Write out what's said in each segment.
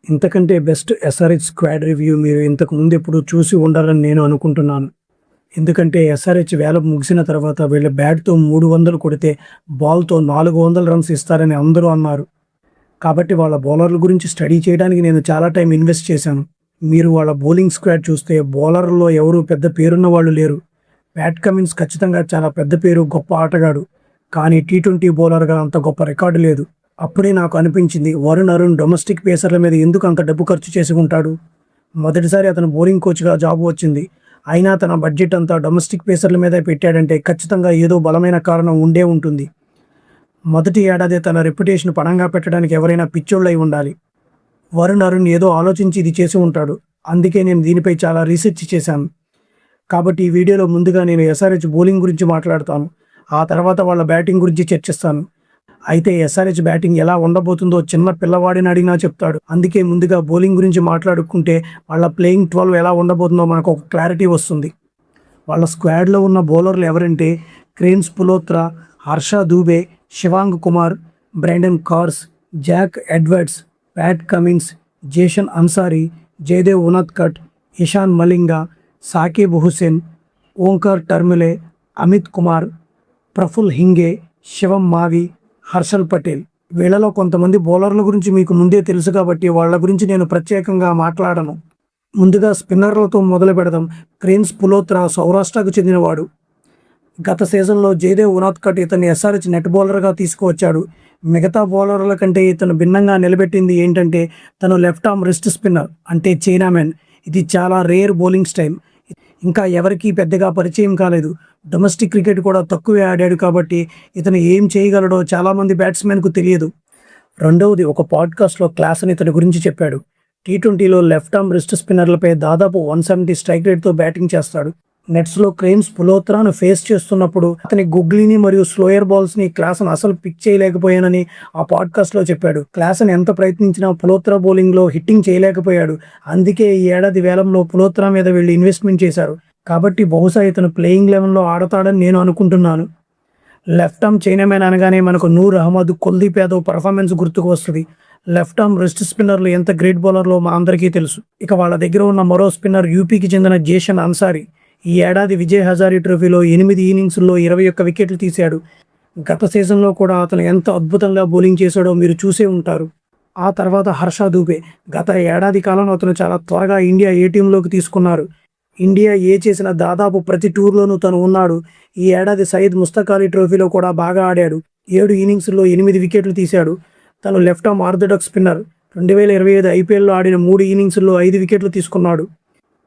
ఇంతకంటే best SRH squad review మీరు ఇంతకు ముందు ఎప్పుడు చూసి ఉండాలని నేను అనుకుంటున్నాను. ఎందుకంటే ఎస్ఆర్హెచ్ వేలం ముగిసిన తర్వాత వీళ్ళ బ్యాట్‌తో 300 కొడితే బాల్‌తో 400 రన్స్ ఇస్తారని అందరూ అన్నారు. కాబట్టి వాళ్ళ బౌలర్ల గురించి స్టడీ చేయడానికి నేను చాలా టైం ఇన్వెస్ట్ చేశాను. మీరు వాళ్ళ బౌలింగ్ స్క్వాడ్ చూస్తే బౌలర్‌లో ఎవరు పెద్ద పేరున్న వాళ్ళు లేరు. ప్యాట్ కమిన్స్ ఖచ్చితంగా చాలా పెద్ద పేరు, గొప్ప ఆటగాడు. కానీ టీ20 బౌలర్‌గా అంత గొప్ప రికార్డు లేదు. అప్పుడే నాకు అనిపించింది, వరుణ్ అరుణ్ డొమెస్టిక్ పేసర్ల మీద ఎందుకు అంత డబ్బు ఖర్చు చేసి ఉంటాడు? మొదటిసారి అతను బౌలింగ్ కోచ్‌గా జాబ్ వచ్చింది. అయినా తన బడ్జెట్ అంతా డొమెస్టిక్ పేసర్ల మీదే పెట్టాడంటే ఖచ్చితంగా ఏదో బలమైన కారణం ఉండే ఉంటుంది. మొదటి ఏడాదే తన రెప్యుటేషన్ పణంగా పెట్టడానికి ఎవరైనా పిచ్చోళ్ళై ఉండాలి. వరుణ్ అరుణ్ ఏదో ఆలోచించి ఇది చేసి ఉంటాడు. అందుకే నేను దీనిపై చాలా రీసెర్చ్ చేశాను. కాబట్టి ఈ వీడియోలో ముందుగా నేను ఎస్ఆర్హెచ్ బౌలింగ్ గురించి మాట్లాడతాను. ఆ తర్వాత వాళ్ళ బ్యాటింగ్ గురించి చర్చిస్తాను. అయితే ఎస్ఆర్హెచ్ బ్యాటింగ్ ఎలా ఉండబోతుందో చిన్న పిల్లవాడిని అడిగినా చెప్తాడు. అందుకే ముందుగా బౌలింగ్ గురించి మాట్లాడుకుంటే వాళ్ళ ప్లేయింగ్ 12 ఎలా ఉండబోతుందో మనకు ఒక క్లారిటీ వస్తుంది. వాళ్ళ స్క్వాడ్లో ఉన్న బౌలర్లు ఎవరంటే క్రేన్స్ పులోత్రా, Harsh Dubey, Shivang Kumar, Brydon Carse, Jack Edwards, Pat Cummins, Zeeshan Ansari, Jaydev Unadkat, Eshan Malinga, Sakib Hussain, Omkar Tarmale, Amit Kumar, Praful Hinge, Shivam Mavi, Harshal Patel. వీళ్ళలో కొంతమంది బౌలర్ల గురించి మీకు ముందే తెలుసు కాబట్టి వాళ్ళ గురించి నేను ప్రత్యేకంగా మాట్లాడను. ముందుగా స్పిన్నర్లతో మొదలు పెడదాం. క్రేన్స్ పులోత్రా సౌరాష్ట్రకు చెందినవాడు. గత సీజన్లో జయదేవ్ ఉనాద్కట్ ఇతన్ని ఎస్ఆర్హెచ్ నెట్ బౌలర్గా తీసుకువచ్చాడు. మిగతా బౌలర్ల కంటే ఇతను భిన్నంగా నిలబెట్టింది ఏంటంటే తను లెఫ్ట్ ఆర్మ్ రిస్ట్ స్పిన్నర్, అంటే చైనామెన్. ఇది చాలా రేర్ బౌలింగ్ స్టైల్. ఇంకా ఎవరికీ పెద్దగా పరిచయం కాలేదు. డొమెస్టిక్ క్రికెట్ కూడా తక్కువే ఆడాడు కాబట్టి ఇతను ఏం చేయగలడో చాలామంది బ్యాట్స్మెన్కు తెలియదు. రెండవది, ఒక పాడ్కాస్ట్లో క్లాస్ అని ఇతని గురించి చెప్పాడు. టీ20లో లెఫ్ట్ ఆర్మ్ రిస్ట్ స్పిన్నర్లపై దాదాపు 170 స్ట్రైక్ రేట్తో బ్యాటింగ్ చేస్తాడు. నెట్స్లో క్రేన్స్ పులోత్రాను ఫేస్ చేస్తున్నప్పుడు అతని గుగ్లీని మరియు స్లోయర్ బాల్స్ని క్లాసన్ అసలు పిక్ చేయలేకపోయానని ఆ పాడ్కాస్ట్లో చెప్పాడు. క్లాసన్ ఎంత ప్రయత్నించినా పులోత్రా బౌలింగ్లో హిట్టింగ్ చేయలేకపోయాడు. అందుకే ఈ ఏడాది వేలంలో పులోత్రా మీద వీళ్ళు ఇన్వెస్ట్మెంట్ చేశారు. కాబట్టి బహుశా ఇతను ప్లేయింగ్ 11లో ఆడతాడని నేను అనుకుంటున్నాను. లెఫ్ట్ ఆర్మ్ చైనామెన్ అనగానే మనకు నూర్ అహ్మద్, కుల్దీప్ యాదవ్ పర్ఫార్మెన్స్ గుర్తుకు వస్తుంది. లెఫ్ట్ ఆర్మ్ రిస్ట్ స్పిన్నర్లు ఎంత గ్రేట్ బౌలర్లో మా అందరికీ తెలుసు. ఇక వాళ్ళ దగ్గర ఉన్న మరో స్పిన్నర్ యూపీకి చెందిన జేషన్ అన్సారీ. ఈ ఏడాది విజయ్ హజారీ ట్రోఫీలో 8 ఇన్నింగ్స్ల్లో 21 వికెట్లు తీశాడు. గత సీజన్లో కూడా అతను ఎంత అద్భుతంగా బౌలింగ్ చేశాడో మీరు చూసే ఉంటారు. ఆ తర్వాత హర్ష దూబే. గత ఏడాది కాలంలో అతను చాలా త్వరగా ఇండియా ఏ టీంలోకి తీసుకున్నారు. ఇండియా ఏ చేసిన దాదాపు ప్రతి టూర్లోనూ తను ఉన్నాడు. ఈ ఏడాది సయీద్ ముస్తక్ అలీ ట్రోఫీలో కూడా బాగా ఆడాడు. 7 ఇన్నింగ్స్ల్లో 8 వికెట్లు తీశాడు. తను లెఫ్ట్ ఆర్మ్ ఆర్థోడాక్స్ స్పిన్నర్. 2025 ఐపీఎల్లో ఆడిన 3 ఇన్నింగ్స్ల్లో 5 వికెట్లు తీసుకున్నాడు.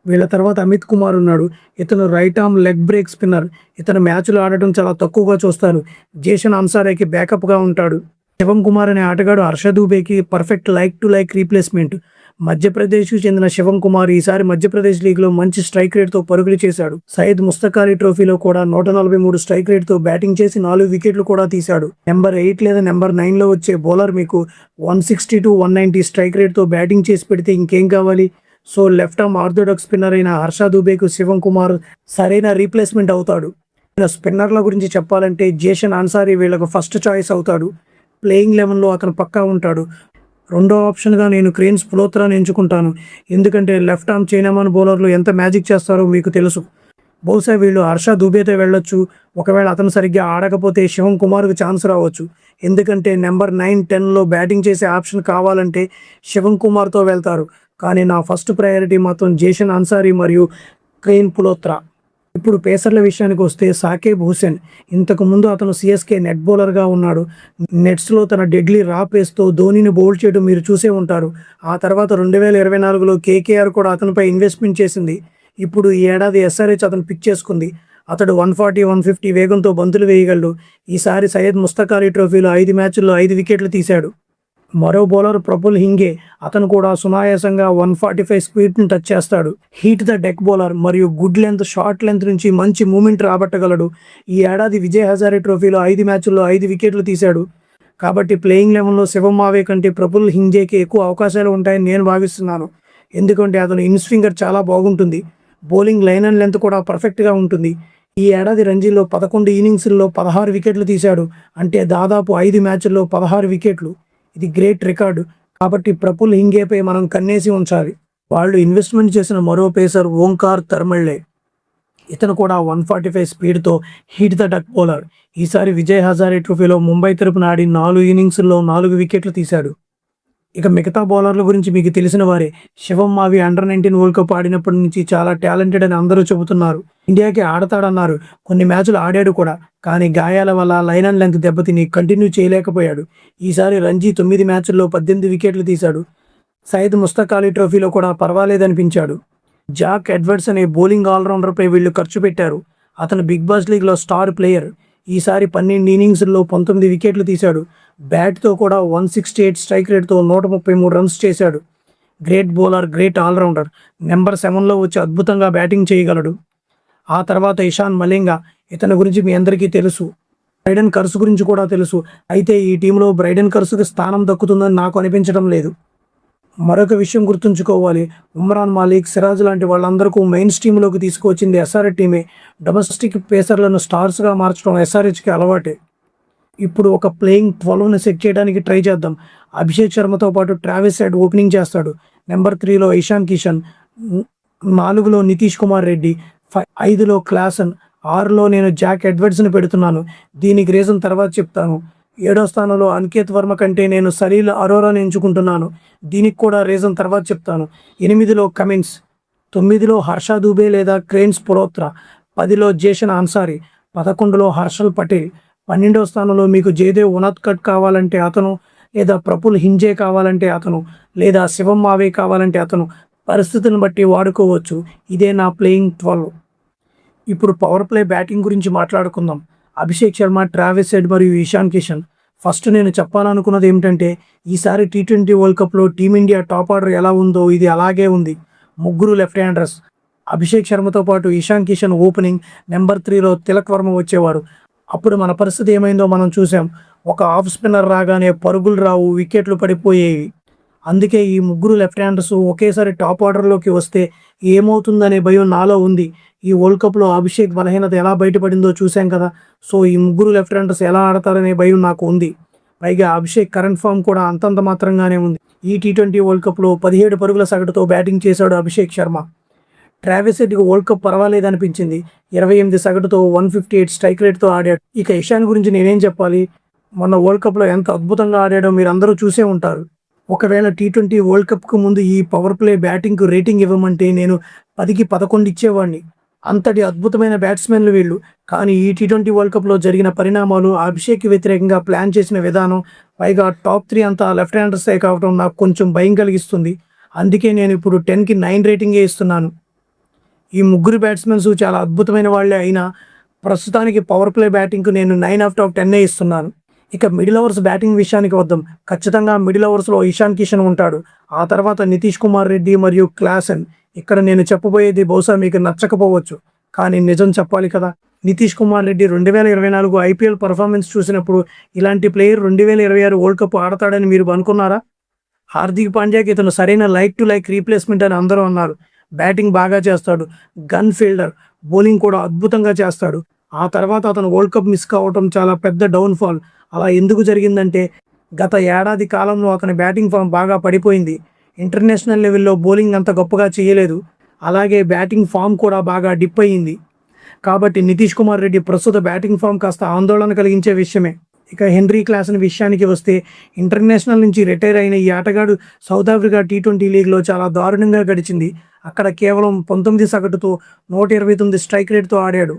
వీళ్ళ తర్వాత అమిత్ కుమార్ ఉన్నాడు. ఇతను right arm leg break spinner. ఇతను మ్యాచ్లు ఆడటం చాలా తక్కువగా చూస్తారు. జేషన్ అన్సారీకి బ్యాకప్గా ఉంటాడు. శివం కుమార్ అనే ఆటగాడు హర్ష దూబేకి perfect like to like replacement. మధ్యప్రదేశ్కు చెందిన శివం కుమార్ ఈసారి మధ్యప్రదేశ్ లీగ్లో మంచి స్ట్రైక్ రేట్తో పరుగులు చేశాడు. సయీద్ ముస్తక్ అలీ ట్రోఫీలో కూడా 143 స్ట్రైక్ రేట్తో బ్యాటింగ్ చేసి 4 వికెట్లు కూడా తీశాడు. నెంబర్ 8 లేదా నెంబర్ 9లో వచ్చే బౌలర్ మీకు 160 to 190 స్ట్రైక్ రేట్తో బ్యాటింగ్ చేసి పెడితే ఇంకేం కావాలి? So left arm orthodox spinner అయిన హర్ష దూబేకు శివం కుమార్ సరైన రీప్లేస్మెంట్ అవుతాడు. స్పిన్నర్ల గురించి చెప్పాలంటే జేషన్ అన్సారీ వీళ్ళకు ఫస్ట్ చాయిస్ అవుతాడు. ప్లేయింగ్ 11లో అతను పక్కా ఉంటాడు. రెండో ఆప్షన్గా నేను క్రేన్స్ పులోత్రాని ఎంచుకుంటాను. ఎందుకంటే లెఫ్ట్ ఆర్మ్ చైనామన్ బౌలర్లు ఎంత మ్యాజిక్ చేస్తారో మీకు తెలుసు. బహుశా వీళ్ళు హర్ష దూబేతో వెళ్ళొచ్చు. ఒకవేళ అతను సరిగ్గా ఆడకపోతే శివం కుమార్కు ఛాన్స్ రావచ్చు. ఎందుకంటే నెంబర్ 9, 10లో బ్యాటింగ్ చేసే ఆప్షన్ కావాలంటే శివం కుమార్తో వెళ్తారు. కానీ నా ఫస్ట్ ప్రయారిటీ మాత్రం జేషన్ అన్సారీ మరియు క్రేన్ పులోత్రా. ఇప్పుడు పేసర్ల విషయానికి వస్తే సాకిబ్ హుసేన్. ఇంతకుముందు అతను సిఎస్కే నెట్ బౌలర్గా ఉన్నాడు. నెట్స్లో తన డెడ్లీ రా పేస్తో ధోనీని బౌల్ చేయడం మీరు చూసే ఉంటారు. ఆ తర్వాత 2024లో కేకేఆర్ కూడా అతనిపై ఇన్వెస్ట్మెంట్ చేసింది. ఇప్పుడు ఈ ఏడాది ఎస్ఆర్హెచ్ అతను పిక్ చేసుకుంది. అతడు 140, 150 వేగంతో బంతులు వేయగలడు. ఈసారి సయ్యద్ ముస్తక్ అలీ ట్రోఫీలో 5 మ్యాచ్ల్లో 5 వికెట్లు తీశాడు. మరో బౌలర్ ప్రఫుల్ హింగే. అతను కూడా సునాయాసంగా 145 స్పీడ్ని టచ్ చేస్తాడు. హీట్ ద డెక్ బౌలర్ మరియు గుడ్ లెంత్, షార్ట్ లెంత్ నుంచి మంచి మూమెంట్ రాబట్టగలడు. ఈ ఏడాది విజయ్ హజారీ ట్రోఫీలో 5 మ్యాచ్ల్లో 5 వికెట్లు తీశాడు. కాబట్టి ప్లేయింగ్ 11లో శివం మావే కంటే ప్రఫుల్ హింగేకి ఎక్కువ అవకాశాలు ఉంటాయని నేను భావిస్తున్నాను. ఎందుకంటే అతను ఇన్ స్వింగర్ చాలా బాగుంటుంది. బౌలింగ్ లైన్ అండ్ లెంత్ కూడా పర్ఫెక్ట్గా ఉంటుంది. ఈ ఏడాది రంజీలో 11 ఇన్నింగ్స్ల్లో 16 వికెట్లు తీశాడు. అంటే దాదాపు 5 మ్యాచ్ల్లో 16 వికెట్లు. ఇది గ్రేట్ రికార్డు. కాబట్టి ప్రఫుల్ హింగేపై మనం కన్నేసి ఉంచాలి. వాళ్ళు ఇన్వెస్ట్మెంట్ చేసిన మరో పేసర్ ఓంకార్ తర్మళ్ళే. ఇతను కూడా 145 స్పీడ్తో హిట్ ద డక్ బౌలర్. ఈసారి విజయ్ హజారే ట్రోఫీలో ముంబై తరపున ఆడి 4 ఇన్నింగ్స్ల్లో 4 వికెట్లు తీశాడు. ఇక మిగతా బౌలర్ల గురించి మీకు తెలిసిన వారే. శివం మావి అండర్-19 వరల్డ్ కప్ ఆడినప్పటి నుంచి చాలా టాలెంటెడ్ అని అందరూ చెబుతున్నారు. ఇండియాకి ఆడతాడన్నారు, కొన్ని మ్యాచ్లు ఆడాడు కూడా. కానీ గాయాల వల్ల లైన్ అండ్ లెంత్ దెబ్బతిని కంటిన్యూ చేయలేకపోయాడు. ఈసారి రంజీ 9 మ్యాచ్ల్లో 18 వికెట్లు తీశాడు. సయ్యద్ ముస్తక్ అలీ ట్రోఫీలో కూడా పర్వాలేదనిపించాడు. జాక్ ఎడ్వర్డ్స్ అనే బౌలింగ్ ఆల్రౌండర్పై వీళ్ళు ఖర్చు పెట్టారు. అతను బిగ్ బాస్ లీగ్లో స్టార్ ప్లేయర్. ఈసారి 12 ఇన్నింగ్స్ల్లో 19 వికెట్లు తీశాడు. బ్యాట్తో కూడా 168 స్ట్రైక్ రేట్తో 133 రన్స్ చేశాడు. Great bowler, great allrounder. Number 7లో వచ్చి అద్భుతంగా బ్యాటింగ్ చేయగలడు. ఆ తర్వాత ఇషాన్ మలింగా. ఇతని గురించి మీ అందరికీ తెలుసు. బ్రైడెన్ కర్స్ గురించి కూడా తెలుసు. అయితే ఈ టీంలో బ్రైడెన్ కర్స్కి స్థానం దక్కుతుందని నాకు అనిపించడం లేదు. మరొక విషయం గుర్తుంచుకోవాలి, ఉమ్రాన్ మాలిక్, సిరాజ్ లాంటి వాళ్ళందరికీ మెయిన్ స్ట్రీమ్లోకి తీసుకువచ్చింది ఎస్ఆర్హెచ్ టీమే. డొమెస్టిక్ పేసర్లను స్టార్స్గా మార్చడం ఎస్ఆర్హెచ్కి అలవాటే. ఇప్పుడు ఒక ప్లేయింగ్ 12ని సెట్ చేయడానికి ట్రై చేద్దాం. అభిషేక్ శర్మతో పాటు ట్రావిస్ హెడ్ ఓపెనింగ్ చేస్తాడు. నెంబర్ 3లో ఇషాన్ కిషన్, 4లో నితీష్ కుమార్ రెడ్డి, 5లో క్లాసన్, 6లో నేను జాక్ ఎడ్వర్డ్స్ని పెడుతున్నాను. దీనికి రీజన్ తర్వాత చెప్తాను. 7వ స్థానంలో అనికేత్ వర్మ కంటే నేను సలీల్ అరోరాని ఎంచుకుంటున్నాను. దీనికి కూడా రీజన్ తర్వాత చెప్తాను. 8లో కమిన్స్, 9లో హర్ష దూబే లేదా క్రేన్స్ పొలోత్రా, 10లో జేషన్ అన్సారీ, 11లో హర్షల్ పటేల్, 12వ స్థానంలో మీకు జయదేవ్ ఉనత్కట్ కావాలంటే అతను, లేదా ప్రఫుల్ హింజే కావాలంటే అతను, లేదా శివం మావే కావాలంటే అతను. పరిస్థితులను బట్టి వాడుకోవచ్చు. ఇదే నా ప్లేయింగ్ 12. ఇప్పుడు పవర్ ప్లే బ్యాటింగ్ గురించి మాట్లాడుకుందాం. అభిషేక్ శర్మ, ట్రావిస్ హెడ్ మరియు ఇషాన్ కిషన్. ఫస్ట్ నేను చెప్పాలనుకున్నది ఏమిటంటే, ఈసారి T20 వరల్డ్ కప్లో టీమిండియా టాప్ ఆర్డర్ ఎలా ఉందో ఇది అలాగే ఉంది. ముగ్గురు లెఫ్ట్ హ్యాండర్స్. అభిషేక్ శర్మతో పాటు ఇషాన్ కిషన్ ఓపెనింగ్. నెంబర్ 3లో తిలక్ వర్మ వచ్చేవారు. అప్పుడు మన పరిస్థితి ఏమైందో మనం చూసాం. ఒక ఆఫ్ స్పిన్నర్ రాగానే పరుగులు రావు, వికెట్లు పడిపోయేవి. అందుకే ఈ ముగ్గురు లెఫ్ట్ హ్యాండర్స్ ఒకేసారి టాప్ ఆర్డర్లోకి వస్తే ఏమవుతుందనే భయం నాలో ఉంది. ఈ వరల్డ్ కప్లో అభిషేక్ బలహీనత ఎలా బయటపడిందో చూసాం కదా. సో ఈ ముగ్గురు లెఫ్ట్ హ్యాండర్స్ ఎలా ఆడతారనే భయం నాకు ఉంది. పైగా అభిషేక్ కరెంట్ ఫామ్ కూడా అంతంత మాత్రంగానే ఉంది. ఈ T20 వరల్డ్ కప్లో 17 పరుగుల సగటుతో బ్యాటింగ్ చేశాడు అభిషేక్ శర్మ. ట్రావిస్ హెడ్కి వరల్డ్ కప్ పర్వాలేదనిపించింది. 28 సగటుతో 158 స్ట్రైక్ రేట్తో ఆడాడు. ఇక ఇషాన్ గురించి నేనేం చెప్పాలి, మొన్న వరల్డ్ కప్లో ఎంత అద్భుతంగా ఆడాడో మీరు అందరూ చూసే ఉంటారు. ఒకవేళ T20 వరల్డ్ కప్కు ముందు ఈ పవర్ ప్లే బ్యాటింగ్కు రేటింగ్ ఇవ్వమంటే నేను 10కి 11 ఇచ్చేవాడిని. అంతటి అద్భుతమైన బ్యాట్స్మెన్లు వీళ్ళు. కానీ ఈ T20 వరల్డ్ కప్లో జరిగిన పరిణామాలు, అభిషేక్కి వ్యతిరేకంగా ప్లాన్ చేసిన విధానం, పైగా టాప్ 3 అంతా లెఫ్ట్ హ్యాండర్సే కావడం నాకు కొంచెం భయం కలిగిస్తుంది. అందుకే నేను ఇప్పుడు 10కి 9 రేటింగే ఇస్తున్నాను. ఈ ముగ్గురు బ్యాట్స్మెన్స్ చాలా అద్భుతమైన వాళ్లే అయినా ప్రస్తుతానికి పవర్ ప్లే బ్యాటింగ్కు నేను 9/10 ఇస్తున్నాను. ఇక మిడిల్ ఓవర్స్ బ్యాటింగ్ విషయానికి వద్దాం. ఖచ్చితంగా మిడిల్ ఓవర్స్లో ఇషాన్ కిషన్ ఉంటాడు. ఆ తర్వాత నితీష్ కుమార్ రెడ్డి మరియు క్లాసన్. ఇక్కడ నేను చెప్పబోయేది బహుశా మీకు నచ్చకపోవచ్చు, కానీ నిజం చెప్పాలి కదా. నితీష్ కుమార్ రెడ్డి 2024 IPL పర్ఫార్మెన్స్ చూసినప్పుడు ఇలాంటి ప్లేయర్ 2026 వరల్డ్ కప్ ఆడతాడని మీరు అనుకున్నారా? హార్దిక్ పాండ్యాకి ఇతను సరైన లైక్ టు లైక్ రీప్లేస్మెంట్ అని అందరూ అన్నారు. బ్యాటింగ్ బాగా చేస్తాడు, గన్ ఫీల్డర్, బౌలింగ్ కూడా అద్భుతంగా చేస్తాడు. ఆ తర్వాత అతను వరల్డ్ కప్ మిస్ కావటం చాలా పెద్ద డౌన్ఫాల్. అలా ఎందుకు జరిగిందంటే, గత ఏడాది కాలంలో అతని బ్యాటింగ్ ఫామ్ బాగా పడిపోయింది. ఇంటర్నేషనల్ లెవెల్లో బౌలింగ్ అంత గొప్పగా చేయలేదు. అలాగే బ్యాటింగ్ ఫామ్ కూడా బాగా డిప్ అయ్యింది. కాబట్టి నితీష్ కుమార్ రెడ్డి ప్రస్తుత బ్యాటింగ్ ఫామ్ కాస్త ఆందోళన కలిగించే విషయమే. ఇక హెన్రీ క్లాసన్ విషయానికి వస్తే, ఇంటర్నేషనల్ నుంచి రిటైర్ అయిన ఈ ఆటగాడు సౌత్ ఆఫ్రికా T20 లీగ్లో చాలా దారుణంగా గడిచింది. అక్కడ కేవలం 19 సగటుతో 129 స్ట్రైక్ రేట్తో ఆడాడు.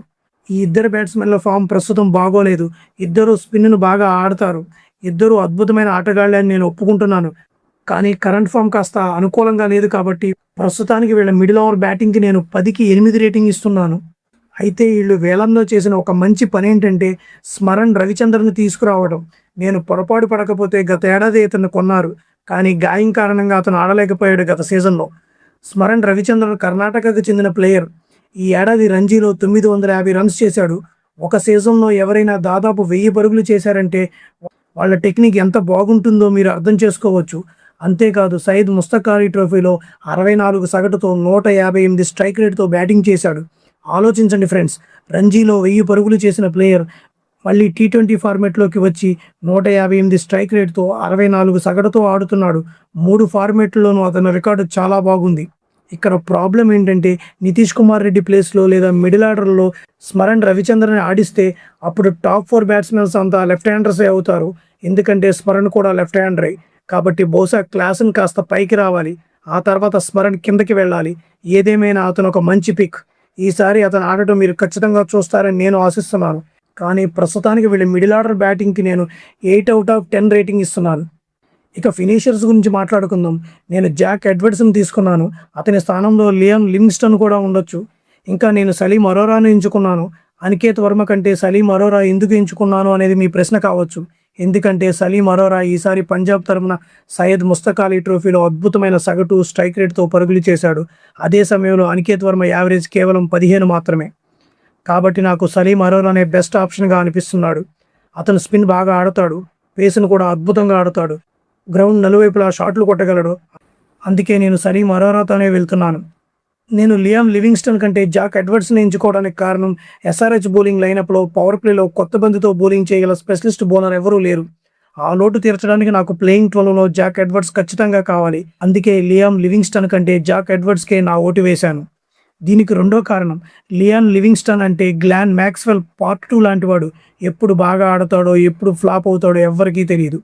ఈ ఇద్దరు బ్యాట్స్మెన్ల ఫామ్ ప్రస్తుతం బాగోలేదు. ఇద్దరు స్పిన్ను బాగా ఆడతారు. ఇద్దరు అద్భుతమైన ఆటగాళ్ళే అని నేను ఒప్పుకుంటున్నాను. కానీ కరెంట్ ఫామ్ కాస్త అనుకూలంగా లేదు. కాబట్టి ప్రస్తుతానికి వీళ్ళ మిడిల్ ఓవర్ బ్యాటింగ్కి నేను 10కి 8 రేటింగ్ ఇస్తున్నాను. అయితే వీళ్ళు వేలంలో చేసిన ఒక మంచి పని ఏంటంటే, స్మరణ్ రవిచంద్రన్ తీసుకురావడం. నేను పొరపాటు పడకపోతే గత ఏడాది ఇతను కొన్నారు, కానీ గాయం కారణంగా అతను ఆడలేకపోయాడు గత సీజన్లో. స్మరణ్ రవిచంద్రన్ కర్ణాటకకు చెందిన ప్లేయర్. ఈ ఏడాది రంజీలో 950 రన్స్ చేశాడు. ఒక సీజన్లో ఎవరైనా దాదాపు 1000 పరుగులు చేశారంటే వాళ్ళ టెక్నిక్ ఎంత బాగుంటుందో మీరు అర్థం చేసుకోవచ్చు. అంతేకాదు, సయ్యద్ ముస్తక్ అలీ ట్రోఫీలో 64 సగటుతో 158 స్ట్రైక్ రేట్తో బ్యాటింగ్ చేశాడు. ఆలోచించండి ఫ్రెండ్స్, రంజీలో 1000 పరుగులు చేసిన ప్లేయర్ మళ్ళీ టీ20 ఫార్మాట్లోకి వచ్చి 158 స్ట్రైక్ రేట్తో 64 సగటుతో ఆడుతున్నాడు. 3 ఫార్మాట్లలోనూ అతని రికార్డు చాలా బాగుంది. ఇక్కడ ప్రాబ్లం ఏంటంటే నితీష్ కుమార్ రెడ్డి ప్లేస్లో లేదా మిడిల్ ఆర్డర్లో స్మరణ్ రవిచంద్రన్ ఆడిస్తే అప్పుడు టాప్ 4 బ్యాట్స్మెన్స్ అంతా లెఫ్ట్ హ్యాండర్సే అవుతారు. ఎందుకంటే స్మరణ్ కూడా లెఫ్ట్ హ్యాండరే. కాబట్టి బహుశా క్లాసన్ కాస్త పైకి రావాలి. ఆ తర్వాత స్మరణ్ కిందకి వెళ్ళాలి. ఏదేమైనా అతను ఒక మంచి పిక్. ఈసారి అతను ఆడటం మీరు ఖచ్చితంగా చూస్తారని నేను ఆశిస్తున్నాను. కానీ ప్రస్తుతానికి వీళ్ళ మిడిల్ ఆర్డర్ బ్యాటింగ్కి నేను 8/10 రేటింగ్ ఇస్తున్నాను. ఇక ఫినిషర్స్ గురించి మాట్లాడుకుందాం. నేను జాక్ ఎడ్వర్డ్స్ని తీసుకున్నాను. అతని స్థానంలో లియామ్ లివింగ్స్టన్ కూడా ఉండొచ్చు. ఇంకా నేను సలీం అరోరాను ఎంచుకున్నాను. అనికేత్ వర్మ కంటే సలీం అరోరా ఎందుకు ఎంచుకున్నాను అనేది మీ ప్రశ్న కావచ్చు. ఎందుకంటే సలీం అరోరా ఈసారి పంజాబ్ తరపున సయ్యద్ ముస్తక్ అలీ ట్రోఫీలో అద్భుతమైన సగటు స్ట్రైక్ రేట్తో పరుగులు చేశాడు. అదే సమయంలో అనికేత్ వర్మ యావరేజ్ కేవలం 15 మాత్రమే. కాబట్టి నాకు సలీం అరోరానే బెస్ట్ ఆప్షన్గా అనిపిస్తున్నాడు. అతను స్పిన్ బాగా ఆడతాడు. పేస్ను కూడా అద్భుతంగా ఆడతాడు. గ్రౌండ్ నలువైపులా షాట్లు కొట్టగలడు. అందుకే నేను సలీం అరోరాతోనే వెళ్తున్నాను. నేను లియామ్ లివింగ్స్టన్ కంటే జాక్ ఎడ్వర్డ్స్ని ఎంచుకోవడానికి కారణం ఎస్ఆర్హెచ్ బౌలింగ్ లైనప్లో పవర్ ప్లేలో కొత్త బంతితో బౌలింగ్ చేయగల స్పెషలిస్ట్ బౌలర్ ఎవరూ లేరు. ఆ లోటు తీర్చడానికి నాకు ప్లేయింగ్ 12లో జాక్ ఎడ్వర్డ్స్ ఖచ్చితంగా కావాలి. అందుకే లియామ్ లివింగ్స్టన్ కంటే జాక్ ఎడ్వర్డ్స్కే నా ఓటు వేశాను. దీనికి రెండో కారణం లియామ్ లివింగ్స్టన్ అంటే గ్లాన్ మ్యాక్స్వెల్ పార్ట్ 2 లాంటివాడు. ఎప్పుడు బాగా ఆడతాడో ఎప్పుడు ఫ్లాప్ అవుతాడో ఎవ్వరికీ తెలియదు.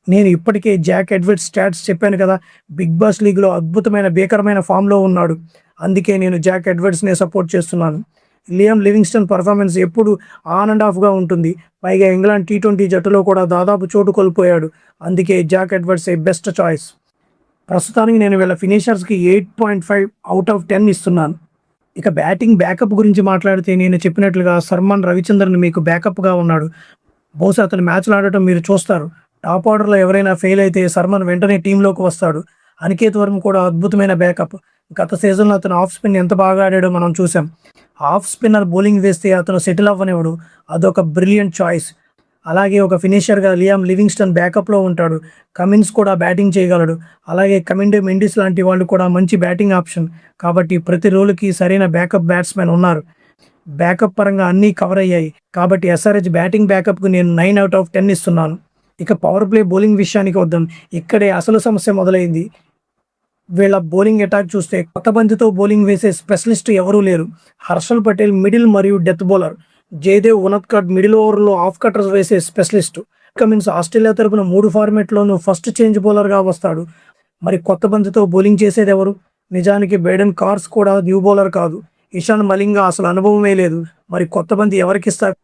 నేను ఇప్పటికే జాక్ ఎడ్వర్డ్స్ స్టాట్స్ చెప్పాను కదా. బిగ్ బాస్ లీగ్లో అద్భుతమైన భీకరమైన ఫామ్లో ఉన్నాడు. అందుకే నేను జాక్ ఎడ్వర్డ్స్నే సపోర్ట్ చేస్తున్నాను. లియామ్ లివింగ్స్టన్ పర్ఫార్మెన్స్ ఎప్పుడు ఆన్ అండ్ ఆఫ్గా ఉంటుంది. పైగా ఇంగ్లాండ్ టీ20 జట్టులో కూడా దాదాపు చోటు కోల్పోయాడు. అందుకే జాక్ ఎడ్వర్డ్స్ ఏ బెస్ట్ చాయిస్. ప్రస్తుతానికి నేను వీళ్ళ ఫినిషర్స్కి 8.5/10 ఇస్తున్నాను. ఇక బ్యాటింగ్ బ్యాకప్ గురించి మాట్లాడితే నేను చెప్పినట్లుగా సర్మన్ రవిచంద్రన్ మీకు బ్యాకప్గా ఉన్నాడు. బహుశా అతను మ్యాచ్లు ఆడటం మీరు చూస్తారు. టాప్ ఆర్డర్లో ఎవరైనా ఫెయిల్ అయితే సర్మన్ వెంటనే టీంలోకి వస్తాడు. అనికేత్ వర్మ కూడా అద్భుతమైన బ్యాకప్. గత సీజన్లో అతను ఆఫ్ స్పిన్ ఎంత బాగా ఆడాడో మనం చూసాం. ఆఫ్ స్పిన్నర్ బౌలింగ్ వేస్తే అతను సెటిల్ అవ్వనివ్వడు. అదొక బ్రిలియంట్ చాయిస్. అలాగే ఒక ఫినిషర్గా లియామ్ లివింగ్స్టన్ బ్యాకప్లో ఉంటాడు. కమిన్స్ కూడా బ్యాటింగ్ చేయగలడు. అలాగే కమిండే మెండిస్ లాంటి వాళ్ళు కూడా మంచి బ్యాటింగ్ ఆప్షన్. కాబట్టి ప్రతి రోలుకి సరైన బ్యాకప్ బ్యాట్స్మెన్ ఉన్నారు. బ్యాకప్ పరంగా అన్నీ కవర్ అయ్యాయి. కాబట్టి ఎస్ఆర్హెచ్ బ్యాటింగ్ బ్యాకప్కు నేను 9/10 ఇస్తున్నాను. ఇక పవర్ ప్లే బౌలింగ్ విషయానికి వద్దాం. ఇక్కడే అసలు సమస్య మొదలైంది. వీళ్ళ బౌలింగ్ అటాక్ చూస్తే కొత్త బంతితో బౌలింగ్ వేసే స్పెషలిస్ట్ ఎవరూ లేరు. హర్షల్ పటేల్ మిడిల్ మరియు డెత్ బౌలర్. జయదేవ్ ఉనత్కట్ మిడిల్ ఓవర్లో ఆఫ్ కటర్స్ వేసే స్పెషలిస్టు. కమిన్స్ ఆస్ట్రేలియా తరపున 3 ఫార్మాట్లోనూ ఫస్ట్ చేంజ్ బౌలర్గా వస్తాడు. మరి కొత్త బంతితో బౌలింగ్ చేసేది ఎవరు? నిజానికి బైడెన్ కార్స్ కూడా న్యూ బౌలర్ కాదు. ఇషాన్ మలింగా అసలు అనుభవమే లేదు. మరి కొత్త బంతి ఎవరికిస్తారు?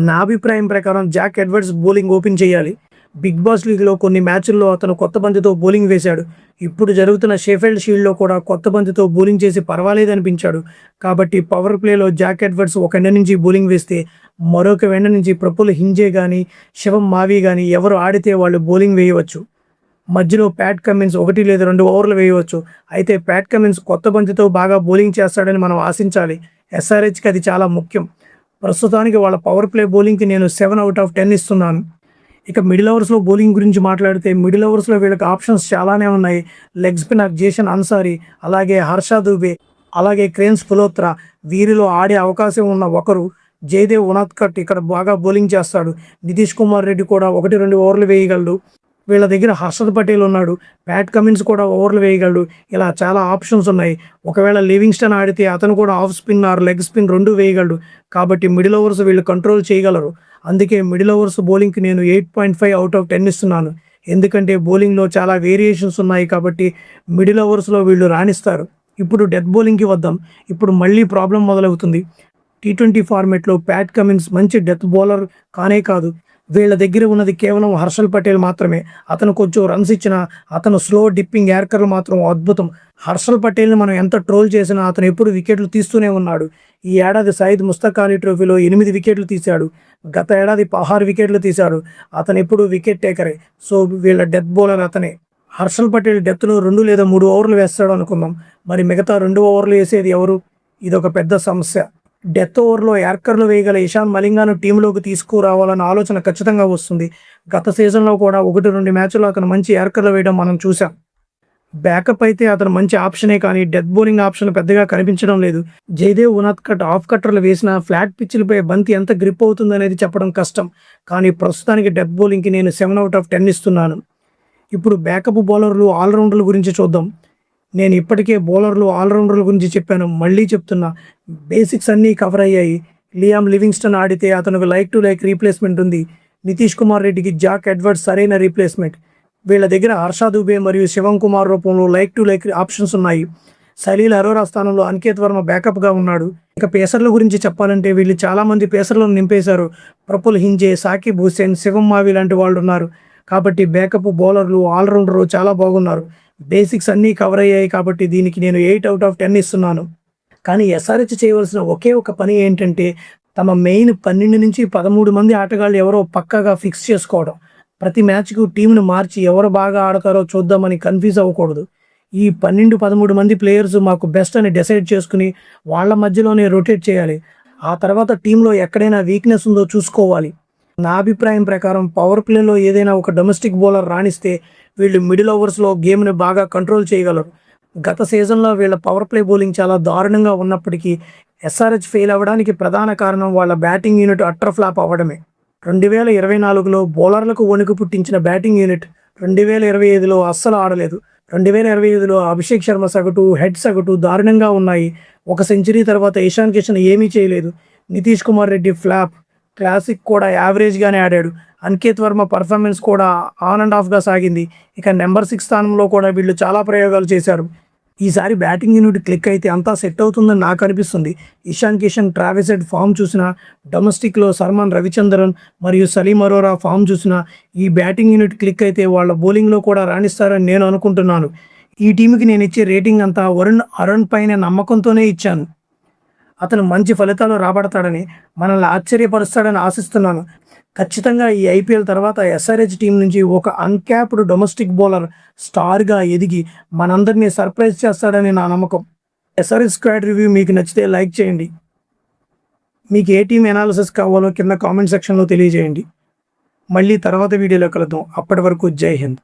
నా అభిప్రాయం ప్రకారం జాక్ ఎడ్వర్డ్స్ బౌలింగ్ ఓపెన్ చేయాలి. బిగ్ బాస్ లీగ్లో కొన్ని మ్యాచ్ల్లో అతను కొత్త బంతితో బౌలింగ్ వేశాడు. ఇప్పుడు జరుగుతున్న షెఫీల్డ్ షీల్డ్లో కూడా కొత్త బంతితో బౌలింగ్ చేసి పర్వాలేదనిపించాడు. కాబట్టి పవర్ ప్లేలో జాక్ ఎడ్వర్డ్స్ ఒక ఎండ నుంచి బౌలింగ్ వేస్తే మరొక ఎండ నుంచి ప్రఫుల్ హింజే కానీ శివం మావి కానీ ఎవరు ఆడితే వాళ్ళు బౌలింగ్ వేయవచ్చు. మధ్యలో ప్యాట్ కమిన్స్ 1 లేదా 2 ఓవర్లు వేయవచ్చు. అయితే ప్యాట్ కమిన్స్ కొత్త బంతితో బాగా బౌలింగ్ చేస్తాడని మనం ఆశించాలి. ఎస్ఆర్హెచ్కి అది చాలా ముఖ్యం. ప్రస్తుతానికి వాళ్ళ పవర్ ప్లే బౌలింగ్కి నేను 7/10 ఇస్తున్నాను. ఇక మిడిల్ ఓవర్స్లో బౌలింగ్ గురించి మాట్లాడితే మిడిల్ ఓవర్స్లో వీళ్ళకి ఆప్షన్స్ చాలానే ఉన్నాయి. లెగ్ స్పిన్నర్ జేసన్ అన్సారీ, అలాగే హర్ష దుబే, అలాగే క్రేన్స్ పులోత్రా. వీరిలో ఆడే అవకాశం ఉన్న ఒకరు జయదేవ్ ఉనత్కట్ ఇక్కడ బాగా బౌలింగ్ చేస్తాడు. నితీష్ కుమార్ రెడ్డి కూడా 1-2 ఓవర్లు వేయగలడు. వీళ్ళ దగ్గర హర్షద్ పటేల్ ఉన్నాడు. ప్యాట్ కమిన్స్ కూడా ఓవర్లు వేయగలడు. ఇలా చాలా ఆప్షన్స్ ఉన్నాయి. ఒకవేళ లివింగ్స్టన్ ఆడితే అతను కూడా of spin are leg spin 2 వేయగలడు. కాబట్టి మిడిల్ ఓవర్స్ వీళ్ళు కంట్రోల్ చేయగలరు. అందుకే మిడిల్ ఓవర్స్ బౌలింగ్కి నేను 8.5/10 ఇస్తున్నాను. ఎందుకంటే బౌలింగ్లో చాలా వేరియేషన్స్ ఉన్నాయి. కాబట్టి మిడిల్ ఓవర్స్లో వీళ్ళు రాణిస్తారు. ఇప్పుడు డెత్ బౌలింగ్కి వద్దాం. ఇప్పుడు మళ్ళీ ప్రాబ్లం మొదలవుతుంది. టీ20 ఫార్మాట్లో ప్యాట్ కమిన్స్ మంచి డెత్ బౌలర్ కానే కాదు. వీళ్ళ దగ్గర ఉన్నది కేవలం హర్షల్ పటేల్ మాత్రమే. అతను కొంచెం రన్స్ ఇచ్చినా అతను స్లో డిప్పింగ్ యార్కర్లు మాత్రం అద్భుతం. హర్షల్ పటేల్ని మనం ఎంత ట్రోల్ చేసినా అతను ఎప్పుడు వికెట్లు తీస్తూనే ఉన్నాడు. ఈ ఏడాది సయ్యద్ ముస్తక్ అలీ ట్రోఫీలో 8 వికెట్లు తీశాడు. గత ఏడాది 16 వికెట్లు తీశాడు. అతను ఎప్పుడు వికెట్ టేకరే. సో వీళ్ళ డెత్ బౌలర్ అతనే. హర్షల్ పటేల్ డెత్లో 2 లేదా 3 ఓవర్లు వేస్తాడు అనుకుందాం. మరి మిగతా 2 ఓవర్లు వేసేది ఎవరు? ఇదొక పెద్ద సమస్య. డెత్ ఓవర్లో యార్కర్లు వేయగల ఇషాన్ మలింగాను టీంలోకి తీసుకురావాలన్న ఆలోచన ఖచ్చితంగా వస్తుంది. గత సీజన్లో కూడా 1-2 మ్యాచ్ల్లో అతను మంచి యార్కర్లు వేయడం మనం చూసాం. బ్యాకప్ అయితే అతను మంచి ఆప్షనే కానీ డెత్ బౌలింగ్ ఆప్షన్ పెద్దగా కనిపించడం లేదు. జయదేవ్ ఉనాద్కట్ ఆఫ్ కట్టర్లు వేసిన ఫ్లాట్ పిచ్లపై బంతి ఎంత గ్రిప్ అవుతుందనేది చెప్పడం కష్టం. కానీ ప్రస్తుతానికి డెత్ బౌలింగ్కి నేను 7/10 ఇస్తున్నాను. ఇప్పుడు బ్యాకప్ బౌలర్లు ఆల్రౌండర్ల గురించి చూద్దాం. నేను ఇప్పటికే బౌలర్లు ఆల్రౌండర్ల గురించి చెప్పాను, మళ్ళీ చెప్తున్నా. బేసిక్స్ అన్నీ కవర్ అయ్యాయి. లియామ్ లివింగ్స్టన్ ఆడితే అతనికి లైక్ టు లైక్ రీప్లేస్మెంట్ ఉంది. నితీష్ కుమార్ రెడ్డికి జాక్ ఎడ్వర్డ్స్ సరైన రీప్లేస్మెంట్. వీళ్ళ దగ్గర హర్ష దుబే మరియు శివం కుమార్ రూపంలో లైక్ టు లైక్ ఆప్షన్స్ ఉన్నాయి. సలీల్ అరోరా స్థానంలో అనికేత్ వర్మ బ్యాకప్గా ఉన్నాడు. ఇక పేసర్ల గురించి చెప్పాలంటే వీళ్ళు చాలామంది పేసర్లను నింపేశారు. ప్రఫుల్ హింజే, సాకిబ్ హుసేన్, శివం మావి లాంటి వాళ్ళు ఉన్నారు. కాబట్టి బ్యాకప్ బౌలర్లు ఆల్రౌండరు చాలా బాగున్నారు. బేసిక్స్ అన్నీ కవర్ అయ్యాయి కాబట్టి దీనికి నేను 8/10 ఇస్తున్నాను. కానీ ఎస్ఆర్హెచ్ చేయవలసిన ఒకే ఒక పని ఏంటంటే తమ మెయిన్ 12 నుంచి 13 మంది ఆటగాళ్ళు ఎవరో పక్కాగా ఫిక్స్ చేసుకోవడం. ప్రతి మ్యాచ్కు టీంను మార్చి ఎవరు బాగా ఆడతారో చూద్దామని కన్ఫ్యూజ్ అవ్వకూడదు. ఈ 12-13 మంది ప్లేయర్స్ మాకు బెస్ట్ అని డిసైడ్ చేసుకుని వాళ్ళ మధ్యలోనే రొటేట్ చేయాలి. ఆ తర్వాత టీంలో ఎక్కడైనా వీక్నెస్ ఉందో చూసుకోవాలి. నా అభిప్రాయం ప్రకారం పవర్ ప్లేలో ఏదైనా ఒక డొమెస్టిక్ బౌలర్ రాణిస్తే వీళ్ళు మిడిల్ ఓవర్స్లో గేమ్ని బాగా కంట్రోల్ చేయగలరు. గత సీజన్లో వీళ్ళ పవర్ ప్లే బౌలింగ్ చాలా దారుణంగా ఉన్నప్పటికీ ఎస్ఆర్హెచ్ ఫెయిల్ అవ్వడానికి ప్రధాన కారణం వాళ్ళ బ్యాటింగ్ యూనిట్ అట్టర్ ఫ్లాప్ అవ్వడమే. 2024లో బౌలర్లకు వణుకు పుట్టించిన బ్యాటింగ్ యూనిట్ 2025లో అస్సలు ఆడలేదు. 2025లో అభిషేక్ శర్మ సగటు, హెడ్ సగటు దారుణంగా ఉన్నాయి. ఒక సెంచరీ తర్వాత ఇషాన్ కిషన్ ఏమీ చేయలేదు. నితీష్ కుమార్ రెడ్డి ఫ్లాప్. క్లాసిక్ కూడా యావరేజ్గానే ఆడాడు. అనికేత్ వర్మ పర్ఫార్మెన్స్ కూడా ఆన్ అండ్ ఆఫ్గా సాగింది. ఇక నెంబర్ 6 స్థానంలో కూడా వీళ్ళు చాలా ప్రయోగాలు చేశారు. ఈసారి బ్యాటింగ్ యూనిట్ క్లిక్ అయితే అంతా సెట్ అవుతుందని నాకు అనిపిస్తుంది. Ishan Kishan, Travis Head form చూసినా, డొమెస్టిక్లో సల్మాన్ రవిచంద్రన్ మరియు సలీం అరోరా ఫామ్ చూసినా ఈ బ్యాటింగ్ యూనిట్ క్లిక్ అయితే వాళ్ళ బౌలింగ్లో కూడా రాణిస్తారని నేను అనుకుంటున్నాను. ఈ టీంకి నేను ఇచ్చే రేటింగ్ అంతా అరుణ్ పైన నమ్మకంతోనే ఇచ్చాను. అతను మంచి ఫలితాలు రాబడతాడని, మనల్ని ఆశ్చర్యపరుస్తాడని ఆశిస్తున్నాను. ఖచ్చితంగా ఈ ఐపీఎల్ తర్వాత ఎస్ఆర్హెచ్ టీం నుంచి ఒక అన్క్యాప్డ్ డొమెస్టిక్ బౌలర్ స్టార్గా ఎదిగి మనందరినీ సర్ప్రైజ్ చేస్తాడని నా నమ్మకం. ఎస్ఆర్హెచ్ స్క్వాడ్ రివ్యూ మీకు నచ్చితే లైక్ చేయండి. మీకు ఏ టీం ఎనాలిసిస్ కావాలో కింద కామెంట్ సెక్షన్లో తెలియజేయండి. మళ్ళీ తర్వాత వీడియోలో కలుద్దాం. అప్పటి వరకు జై హింద్.